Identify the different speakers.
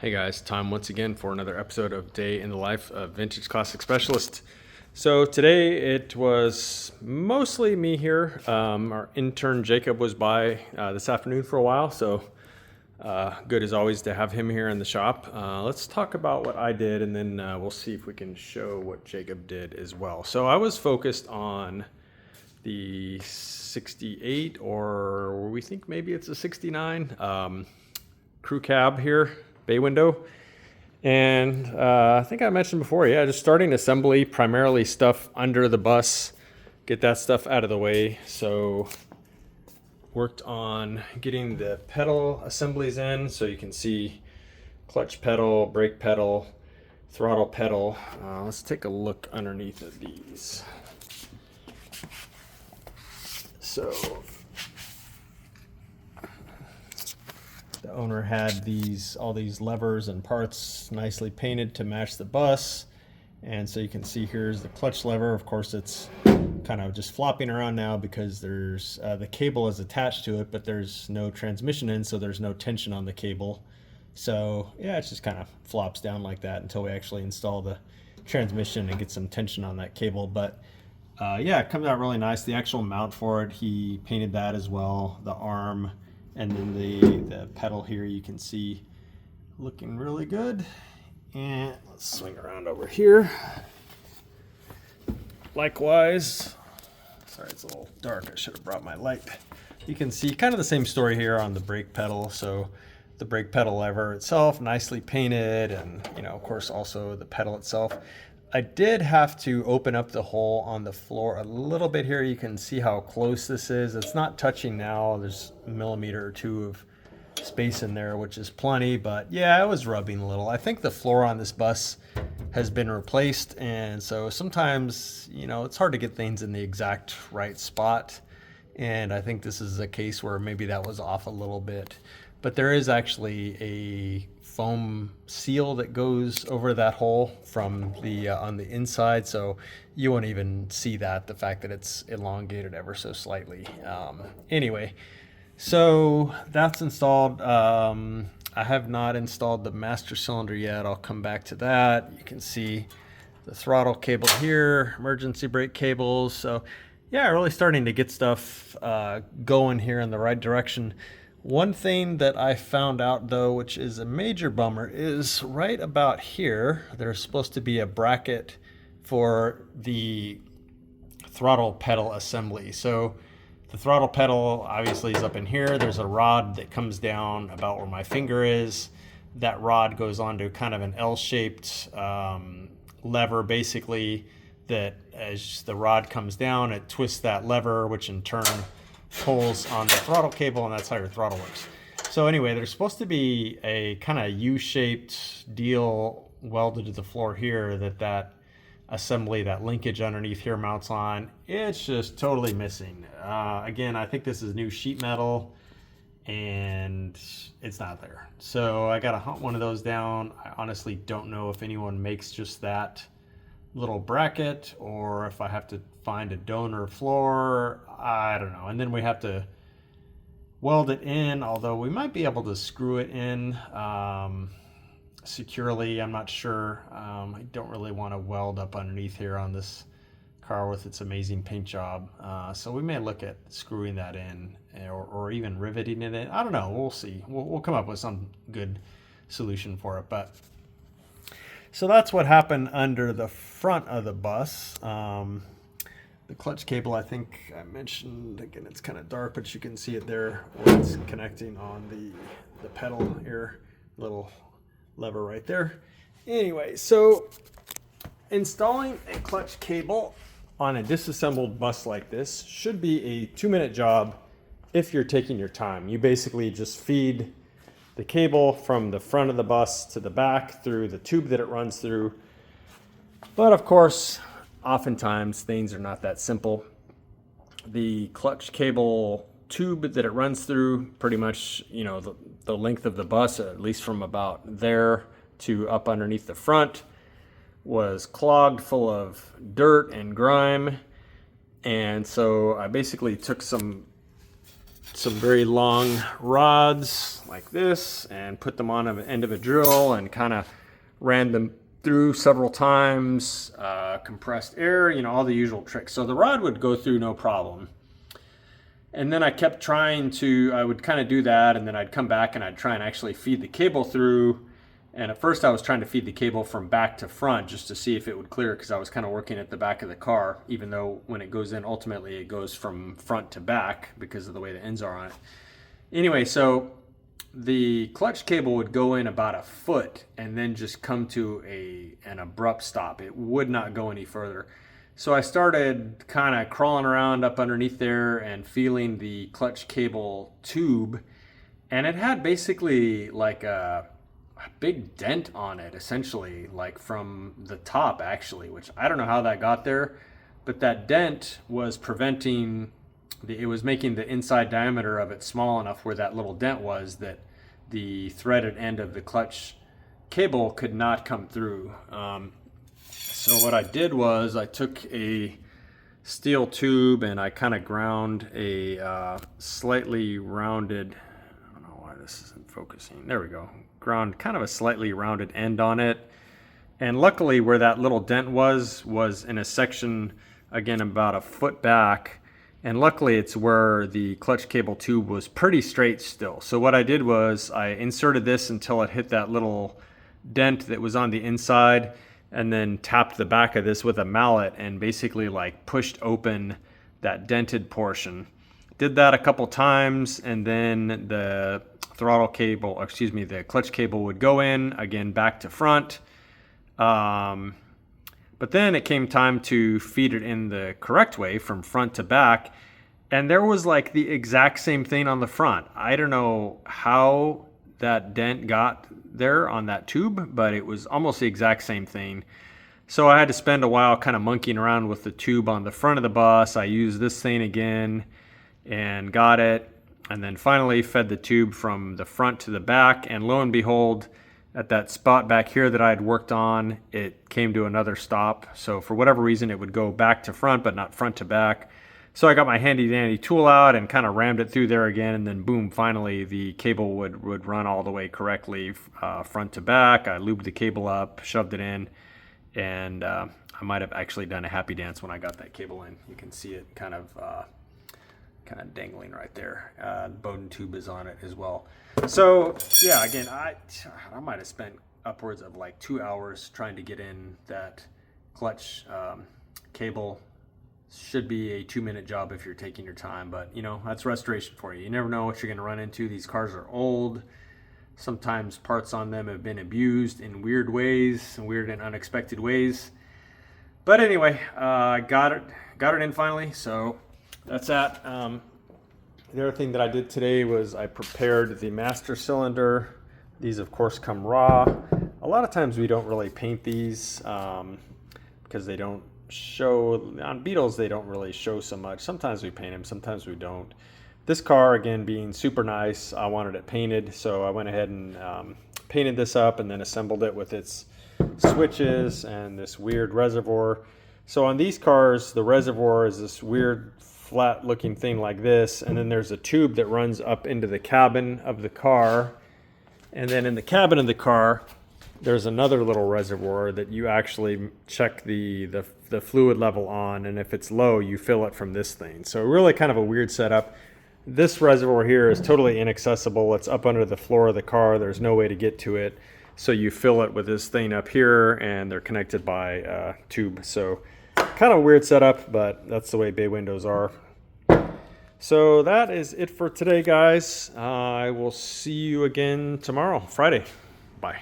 Speaker 1: Hey guys, time once again for another episode of Day in the Life of Vintage Classic Specialist. So today it was mostly me here. Our intern Jacob was by this afternoon for a while, so good as always to have him here in the shop. Let's talk about what I did, and then we'll see if we can show what Jacob did as well. So I was focused on the 68, or we think maybe it's a 69 crew cab here. Bay window. And I think I mentioned before, just starting assembly, primarily stuff under the bus, get that stuff out of the way. So worked on getting the pedal assemblies in, so you can see clutch pedal, brake pedal, throttle pedal. Let's take a look underneath of these. So the owner had all these levers and parts nicely painted to match the bus. And so you can see here's the clutch lever. Of course, it's kind of just flopping around now because there's the cable is attached to it, but there's no transmission in, so there's no tension on the cable. So yeah, it just kind of flops down like that until we actually install the transmission and get some tension on that cable. But yeah, it comes out really nice. The actual mount for it, he painted that as well, the arm. And then the pedal here you can see looking really good. And let's swing around over here. Likewise, sorry it's a little dark, I should have brought my light. You can see kind of the same story here on the brake pedal. So the brake pedal lever itself nicely painted, and of course also the pedal itself. I did have to open up the hole on the floor a little bit here. You can see how close this is. It's not touching now. There's a millimeter or two of space in there, which is plenty, but yeah, it was rubbing a little. I think the floor on this bus has been replaced, and so sometimes, it's hard to get things in the exact right spot. And I think this is a case where maybe that was off a little bit. But there is actually a foam seal that goes over that hole from the on the inside, so you won't even see the fact that it's elongated ever so slightly. Anyway, so that's installed. I have not installed the master cylinder yet. I'll come back to that. You can see the throttle cable here, emergency brake cables. So yeah, really starting to get stuff going here in the right direction. One thing that I found out though, which is a major bummer, is right about here, there's supposed to be a bracket for the throttle pedal assembly. So the throttle pedal obviously is up in here. There's a rod that comes down about where my finger is. That rod goes onto kind of an L-shaped lever, basically, that as the rod comes down, it twists that lever, which in turn pulls on the throttle cable, and that's how your throttle works. So anyway, there's supposed to be a kind of U-shaped deal welded to the floor here that assembly, that linkage underneath here mounts on. It's just totally missing. Again, I think this is new sheet metal and it's not there. So I gotta hunt one of those down. I honestly don't know if anyone makes just that little bracket or if I have to find a donor floor. I don't know. And then we have to weld it in, although we might be able to screw it in securely. I'm not sure. I don't really want to weld up underneath here on this car with its amazing paint job. So we may look at screwing that in or even riveting it in. I don't know. We'll see. We'll come up with some good solution for it. But so that's what happened under the front of the bus. The clutch cable, I think I mentioned, again, it's kind of dark, but you can see it there where it's connecting on the pedal here, little lever right there. Anyway, so installing a clutch cable on a disassembled bus like this should be a 2-minute job if you're taking your time. You basically just feed the cable from the front of the bus to the back through the tube that it runs through. But of course, oftentimes things are not that simple. The clutch cable tube that it runs through, pretty much, the length of the bus, at least from about there to up underneath the front, was clogged full of dirt and grime. And so I basically took some some very long rods like this and put them on the end of a drill and kind of ran them through several times, compressed air, you know, all the usual tricks. So the rod would go through no problem. And then I kept trying to, I would kind of do that, and then I'd come back and I'd try and actually feed the cable through. And at first I was trying to feed the cable from back to front just to see if it would clear, because I was kind of working at the back of the car, even though when it goes in, ultimately it goes from front to back because of the way the ends are on it. Anyway, so the clutch cable would go in about a foot and then just come to an abrupt stop. It would not go any further. So I started kind of crawling around up underneath there and feeling the clutch cable tube, and it had basically like a big dent on it, essentially, like from the top actually, which I don't know how that got there, but that dent was preventing it was making the inside diameter of it small enough where that little dent was that the threaded end of the clutch cable could not come through. So what I did was I took a steel tube and I kind of ground a slightly rounded, I don't know why this isn't focusing, there we go, ground kind of a slightly rounded end on it. And luckily where that little dent was in a section, again, about a foot back. And luckily it's where the clutch cable tube was pretty straight still. So what I did was I inserted this until it hit that little dent that was on the inside, and then tapped the back of this with a mallet and basically like pushed open that dented portion. Did that a couple times, and then the throttle cable, or excuse me, the clutch cable would go in again back to front. But then it came time to feed it in the correct way from front to back, and there was like the exact same thing on the front. I don't know how that dent got there on that tube, but it was almost the exact same thing. So I had to spend a while kind of monkeying around with the tube on the front of the bus. I used this thing again and got it, and then finally fed the tube from the front to the back, and lo and behold, at that spot back here that I had worked on, it came to another stop. So for whatever reason, it would go back to front, but not front to back. So I got my handy dandy tool out and kind of rammed it through there again, and then boom, finally the cable would run all the way correctly front to back. I lubed the cable up, shoved it in, and I might have actually done a happy dance when I got that cable in. You can see it kind of dangling right there. The Bowden tube is on it as well. So yeah, again, I might have spent upwards of like 2 hours trying to get in that clutch cable. Should be a 2-minute job if you're taking your time, but you know, that's restoration for you. You never know what you're going to run into. These cars are old. Sometimes parts on them have been abused in weird ways, weird and unexpected ways. But anyway, I got it in finally. So that's that. The other thing that I did today was I prepared the master cylinder. These of course come raw. A lot of times we don't really paint these because they don't show, on Beetles they don't really show so much. Sometimes we paint them, sometimes we don't. This car, again, being super nice, I wanted it painted, so I went ahead and painted this up and then assembled it with its switches and this weird reservoir. So on these cars, the reservoir is this weird flat looking thing like this, and then there's a tube that runs up into the cabin of the car, and then in the cabin of the car there's another little reservoir that you actually check the fluid level on, and if it's low you fill it from this thing. So really kind of a weird setup. This reservoir here is totally inaccessible. It's up under the floor of the car. There's no way to get to it, so you fill it with this thing up here, and they're connected by a tube. So kind of a weird setup, but that's the way bay windows are. So that is it for today, guys. I will see you again tomorrow, Friday. Bye.